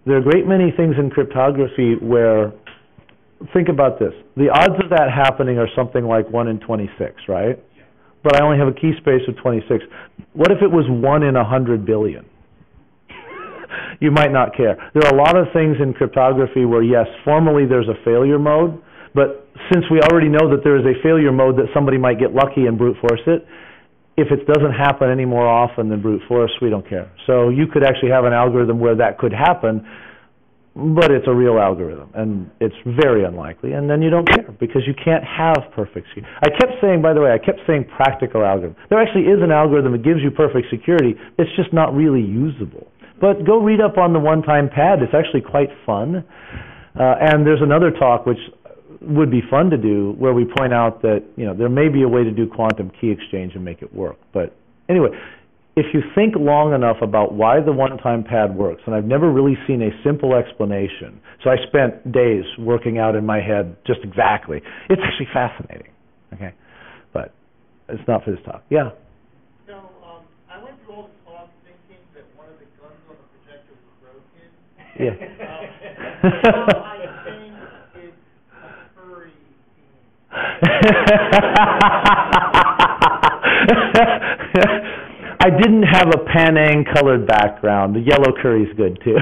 there are a great many things in cryptography where, think about this. The odds of that happening are something like 1 in 26, right? but I only have a key space of 26. What if it was 1 in 100 billion? You might not care. There are a lot of things in cryptography where, yes, formally there's a failure mode, but since we already know that there is a failure mode that somebody might get lucky and brute force it, if it doesn't happen any more often than brute force, we don't care. So you could actually have an algorithm where that could happen, but it's a real algorithm, and it's very unlikely, and then you don't care, because you can't have perfect security. I kept saying, by the way, practical algorithm. There actually is an algorithm that gives you perfect security. It's just not really usable. But go read up on the one-time pad. It's actually quite fun. And there's another talk which would be fun to do where we point out that there may be a way to do quantum key exchange and make it work. But anyway, if you think long enough about why the one-time pad works, and I've never really seen a simple explanation, so I spent days working out in my head just exactly. It's actually fascinating, okay? But it's not for this talk. Yeah? So I went through all the talk thinking that one of the guns on the projector was broken. Yeah. I think it's a furry theme. I didn't have a Panang-colored background. The yellow curry's good, too.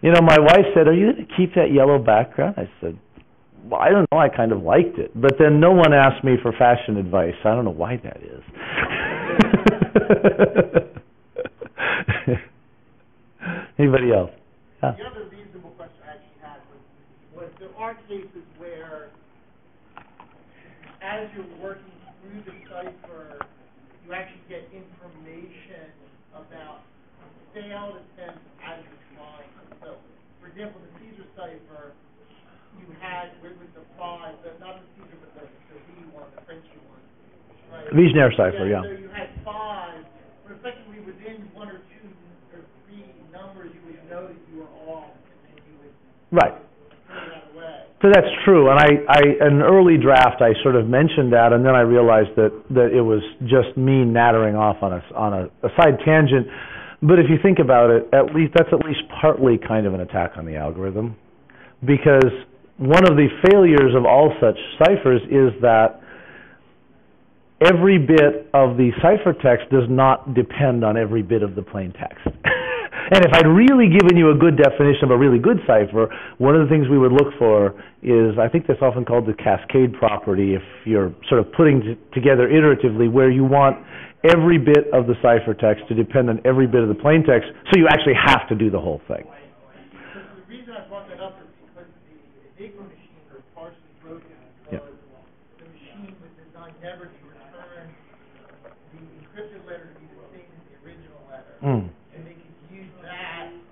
My wife said, "Are you going to keep that yellow background?" I said, "Well, I don't know. I kind of liked it." But then no one asked me for fashion advice. I don't know why that is. Anybody else? The other reasonable question I actually had was there are cases where, as you're working through the cipher, you actually get information about failed attempts as you're trying. So, for example, the Caesar cipher, you had with the five, not the Caesar, but the V one, the Frenchy one, right? Wiesner cipher, yeah. So you had five, but effectively within one or two or three numbers, you would know that you were off, and then you would right. throw that away. So that's true, and in an early draft I sort of mentioned that, and then I realized that it was just me nattering off on a side tangent. But if you think about it, that's at least partly kind of an attack on the algorithm, because one of the failures of all such ciphers is that every bit of the ciphertext does not depend on every bit of the plain text. And if I'd really given you a good definition of a really good cipher, one of the things we would look for is, I think that's often called the cascade property, if you're sort of putting together iteratively, where you want every bit of the ciphertext to depend on every bit of the plain text, so you actually have to do the whole thing. The reason I brought that up is because the Enigma machines are partially broken because the machine was designed never to return the encrypted letter to be the same as the original letter. Mm.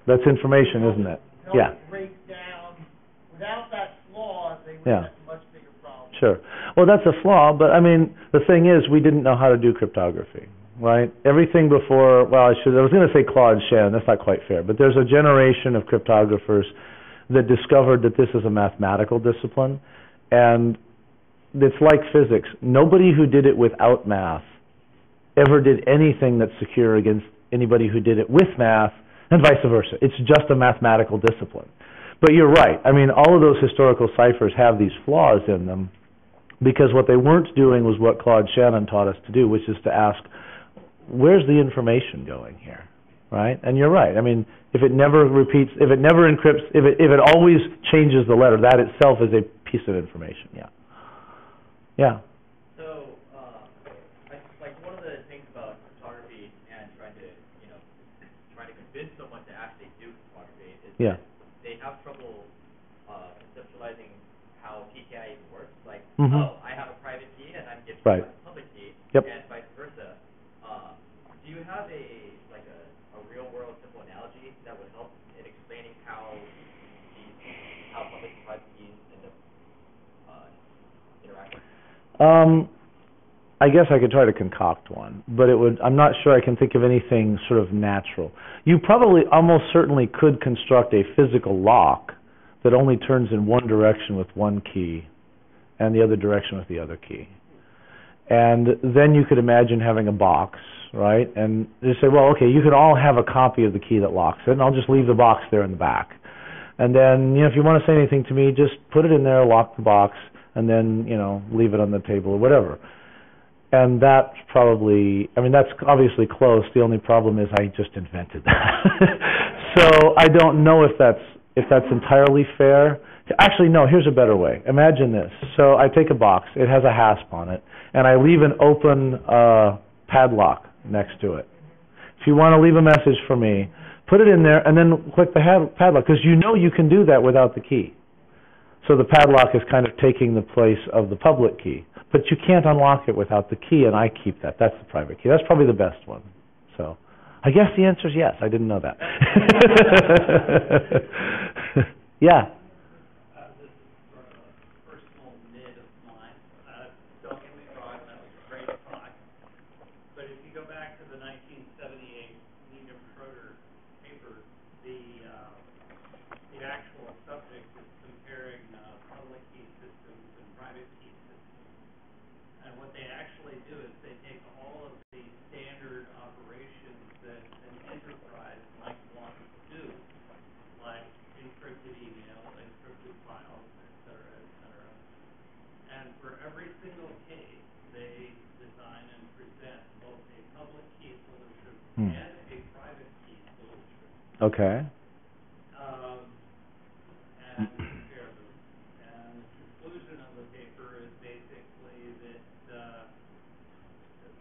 That's information, isn't it? Yeah. Break down. Without that flaw, they would have a much bigger problem. Sure. Well, that's a flaw, but I mean, the thing is, we didn't know how to do cryptography, right? Everything before, I was going to say Claude Shannon, that's not quite fair, but there's a generation of cryptographers that discovered that this is a mathematical discipline, and it's like physics. Nobody who did it without math ever did anything that's secure against anybody who did it with math, and vice versa. It's just a mathematical discipline. But you're right. I mean, all of those historical ciphers have these flaws in them because what they weren't doing was what Claude Shannon taught us to do, which is to ask, where's the information going here, right? And you're right. I mean, if it never repeats, if it never encrypts, if it always changes the letter, that itself is a piece of information, yeah. Yeah. Yeah. They have trouble conceptualizing how PKI even works. Like, I have a private key and I'm giving you a public key, and vice versa. Do you have a real world simple analogy that would help in explaining how public and private keys end up interacting? I guess I could try to concoct one, but I'm not sure I can think of anything sort of natural. You probably almost certainly could construct a physical lock that only turns in one direction with one key and the other direction with the other key. And then you could imagine having a box, right? And you say, well, okay, you could all have a copy of the key that locks it, and I'll just leave the box there in the back. And then, if you want to say anything to me, just put it in there, lock the box, and then, leave it on the table or whatever. And that's probably, I mean, that's obviously close. The only problem is I just invented that. So I don't know if that's entirely fair. Actually, no, here's a better way. Imagine this. So I take a box, it has a hasp on it, and I leave an open padlock next to it. If you want to leave a message for me, put it in there and then click the padlock, because you know you can do that without the key. So the padlock is kind of taking the place of the public key. But you can't unlock it without the key, and I keep that. That's the private key. That's probably the best one. So I guess the answer is yes. I didn't know that. Yeah. This is sort of a personal nid of mine. Don't get me wrong, that was a great talk. But if you go back to the 1978 Needham Schroeder paper, the actual subject is comparing public key systems and private key systems. And what they actually do is they take all of the standard operations that an enterprise might want to do, like encrypted email, encrypted files, et cetera, and for every single case, they design and present both a public key solution and a private key solution. Okay. And compare them. And the conclusion of the paper is basically that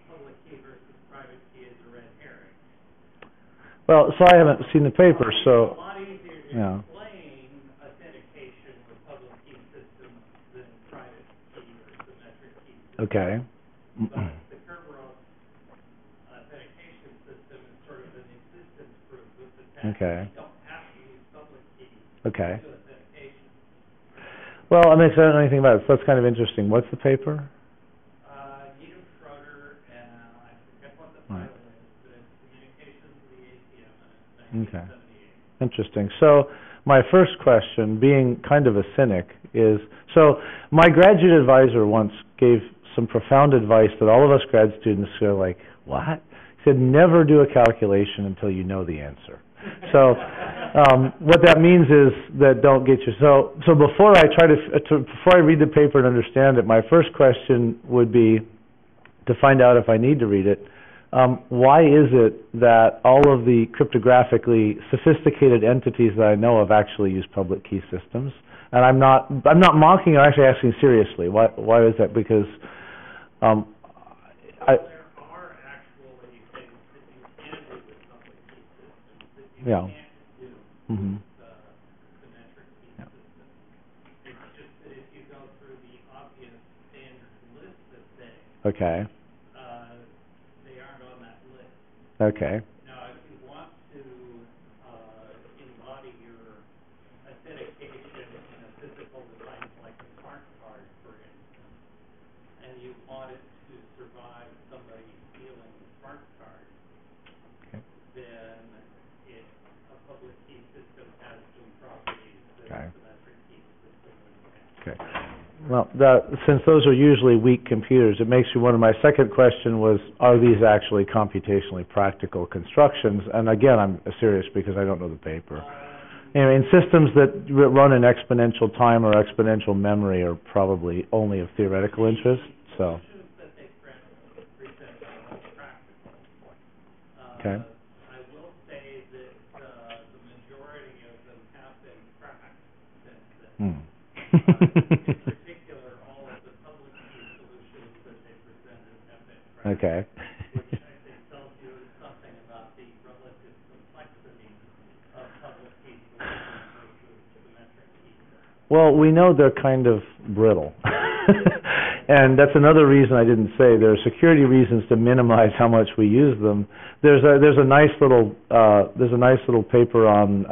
public key versus private key is a red herring. Well, so I haven't seen the paper, so... It's a lot easier to yeah. explain authentication with public key systems than private key or symmetric key systems. Okay. But the Kerberos authentication system is sort of an existence proof with the fact Okay. that you don't have to use public key Okay. to authentication. Well, I mean, I don't know anything about it, so that's kind of interesting. What's the paper? Needham Schroeder, and I forget what the title is, but it's Communications of the ATM, and it's 1978. Interesting. So my first question, being kind of a cynic, is, so my graduate advisor once gave some profound advice that all of us grad students are like, what? He said, never do a calculation until you know the answer. So what that means is that don't get you. So before I try before I read the paper and understand it, my first question would be to find out if I need to read it. Why is it that all of the cryptographically sophisticated entities that I know of actually use public key systems? And I'm not mocking. I'm actually asking seriously. Why is that? Because there are actually things that you can do with public key systems that you can't do with symmetric key systems. It's just that if you go through the obvious standard list of things, Okay. they aren't on that list. Okay. Now, if you want to embody your authentication in a physical device like a smart card, for instance, and you want it to survive somebody stealing the smart card, then a public key system has some properties that a symmetric key system would have. Okay. Well, since those are usually weak computers, it makes me wonder. My second question was, are these actually computationally practical constructions? And again, I'm serious because I don't know the paper. Anyway, in systems that run in exponential time or exponential memory are probably only of theoretical interest. So. That they present are practical. Okay. I will say that the majority of them have been cracked since then. In particular, all of the public key solutions that they presented have been cracked. Okay. Which I think tells you something about the relative complexity of public key solutions versus symmetric key systems. Well, we know they're kind of brittle. And that's another reason I didn't say. There are security reasons to minimize how much we use them. There's a nice little paper on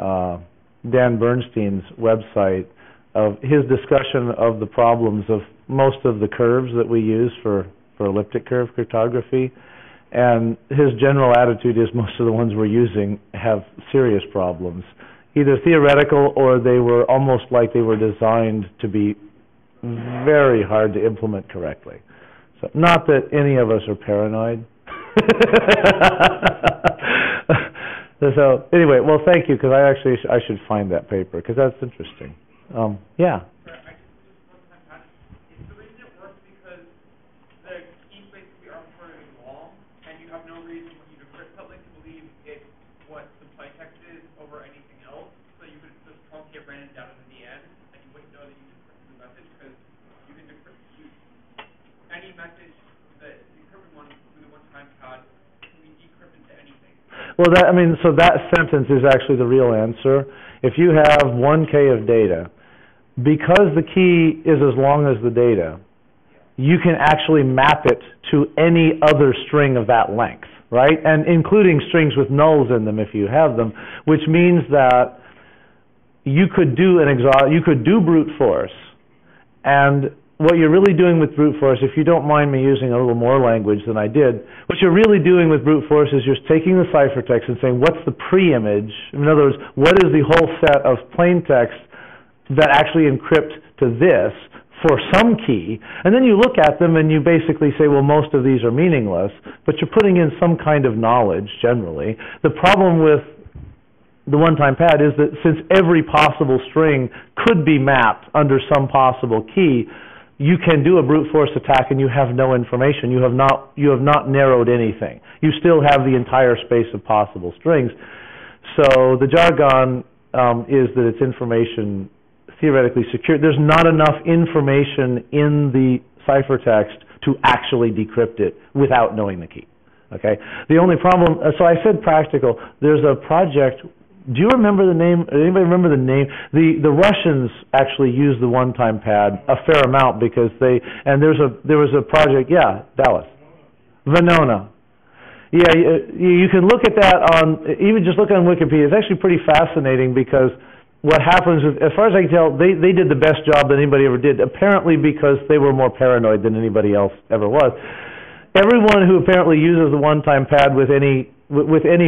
Dan Bernstein's website of his discussion of the problems of most of the curves that we use for elliptic curve cryptography. And his general attitude is most of the ones we're using have serious problems, either theoretical or they were almost like they were designed to be very hard to implement correctly. So not that any of us are paranoid. So anyway, well, thank you, because I should find that paper, because that's interesting. Yeah. The reason it works because the keys basically Well, so that sentence is actually the real answer. If you have 1K of data, because the key is as long as the data, you can actually map it to any other string of that length, right? And including strings with nulls in them if you have them, which means that you could do brute force. And what you're really doing with brute force, if you don't mind me using a little more language than I did, what you're really doing with brute force is you're taking the ciphertext and saying, what's the pre-image? In other words, what is the whole set of plain text that actually encrypt to this for some key? And then you look at them and you basically say, well, most of these are meaningless, but you're putting in some kind of knowledge generally. The problem with the one-time pad is that since every possible string could be mapped under some possible key, you can do a brute force attack and you have no information. You have not narrowed anything. You still have the entire space of possible strings. So the jargon is that it's information theoretically secure. There's not enough information in the ciphertext to actually decrypt it without knowing the key. Okay. The only problem. So I said practical. There's a project. Do you remember the name? Anybody remember the name? The Russians actually use the one-time pad a fair amount because there was a project. Yeah, Dallas, Venona. Yeah, you can look at that on even just look on Wikipedia. It's actually pretty fascinating because what happens is, as far as I can tell, they did the best job that anybody ever did. Apparently because they were more paranoid than anybody else ever was. Everyone who apparently uses the one-time pad with any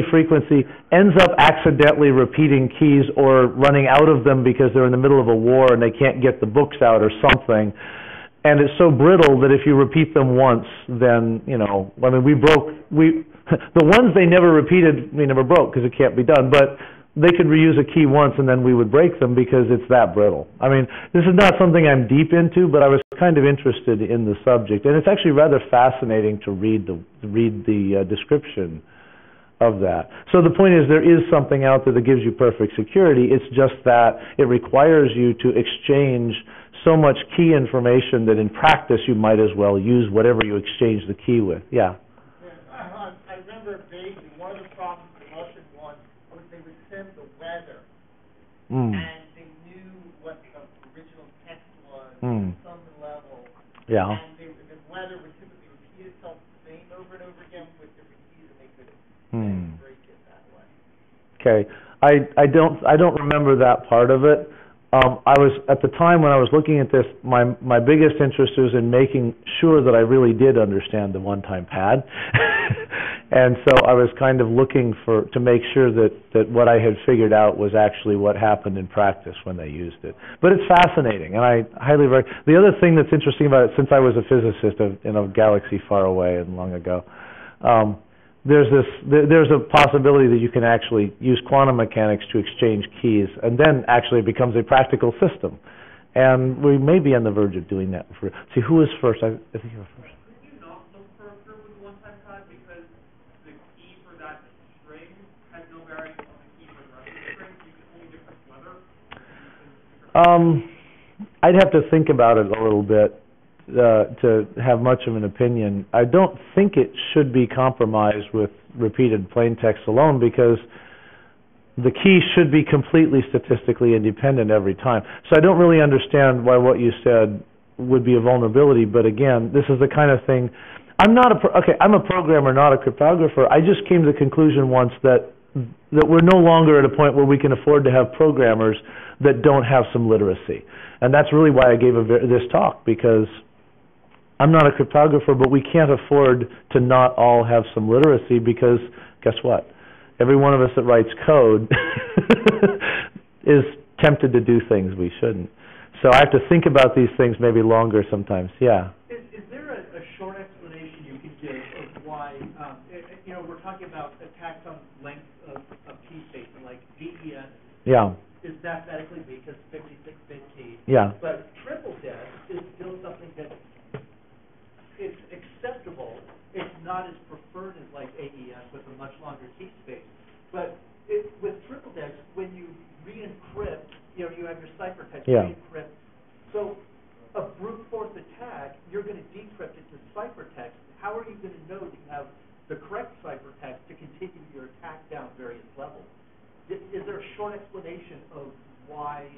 frequency ends up accidentally repeating keys or running out of them because they're in the middle of a war and they can't get the books out or something. And it's so brittle that if you repeat them once, then, the ones they never repeated, we never broke because it can't be done. But they could reuse a key once and then we would break them because it's that brittle. This is not something I'm deep into, but I was kind of interested in the subject. And it's actually rather fascinating to read the description of that. So the point is there is something out there that gives you perfect security. It's just that it requires you to exchange so much key information that in practice you might as well use whatever you exchange the key with. Yeah. I remember vaguely one of the problems with the Russian one was they would send the weather and they knew what the original text was at some level. Yeah. And the weather would typically repeat itself the same over and over again with different keys and they could break it that way. Okay, I don't remember that part of it. I was at the time when I was looking at this, my biggest interest was in making sure that I really did understand the one-time pad, and so I was kind of looking to make sure that what I had figured out was actually what happened in practice when they used it. But it's fascinating, and I highly recommend. The other thing that's interesting about it, since I was a physicist in a galaxy far away and long ago. There's a possibility that you can actually use quantum mechanics to exchange keys, and then actually it becomes a practical system. And we may be on the verge of doing that. See, who was first? I think you were first. Could you not look for a group with one-time pad because the key for that string has no bearing on the key for the rest of the string? You can only different weather. I'd have to think about it a little bit. To have much of an opinion. I don't think it should be compromised with repeated plain text alone because the key should be completely statistically independent every time. So I don't really understand why what you said would be a vulnerability, but again, this is the kind of thing. I'm a programmer, not a cryptographer. I just came to the conclusion once that we're no longer at a point where we can afford to have programmers that don't have some literacy. And that's really why I gave this talk, because I'm not a cryptographer, but we can't afford to not all have some literacy because, guess what? Every one of us that writes code is tempted to do things we shouldn't. So I have to think about these things maybe longer sometimes. Yeah. Is there a short explanation you could give of why, we're talking about attacks on length of key space, and like DES is mathematically weak because 56-bit key. Yeah. But triple DES is still something that it's acceptable. It's not as preferred as like AES with a much longer key space. But with triple DES, when you re-encrypt, you have your ciphertext re-encrypt. So a brute force attack, you're going to decrypt it to ciphertext. How are you going to know that you have the correct ciphertext to continue you're attacked down various levels. Is there a short explanation of why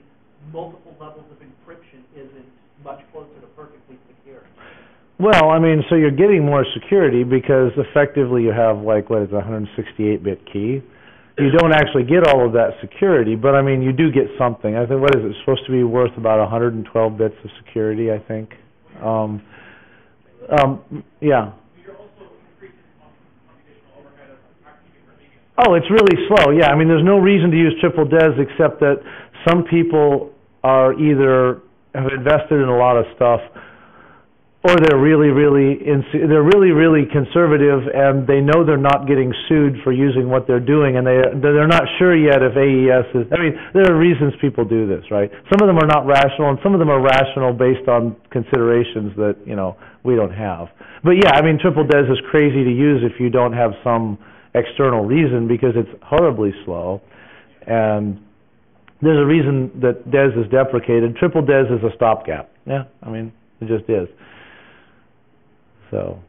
multiple levels of encryption isn't much closer to perfectly secure? Well, I mean, so you're getting more security because effectively you have, like, what is a 168-bit key. You don't actually get all of that security, but, I mean, you do get something. I think, what is it, supposed to be worth about 112 bits of security, I think. Yeah. Oh, it's really slow, yeah. I mean, there's no reason to use triple DES except that some people are either have invested in a lot of stuff, or they're really conservative, and they know they're not getting sued for using what they're doing, and they're not sure yet if AES is. I mean, there are reasons people do this, right? Some of them are not rational, and some of them are rational based on considerations that we don't have. But yeah, I mean, triple DES is crazy to use if you don't have some external reason, because it's horribly slow, and there's a reason that DES is deprecated. Triple DES is a stopgap. Yeah, I mean, it just is. So,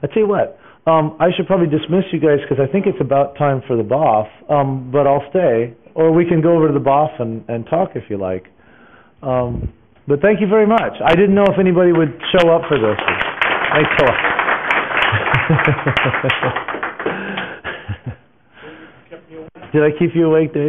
I tell you what, I should probably dismiss you guys because I think it's about time for the BOF, but I'll stay, or we can go over to the BOF and talk if you like. But thank you very much. I didn't know if anybody would show up for this. Thanks a lot. Did I keep you awake, Dave?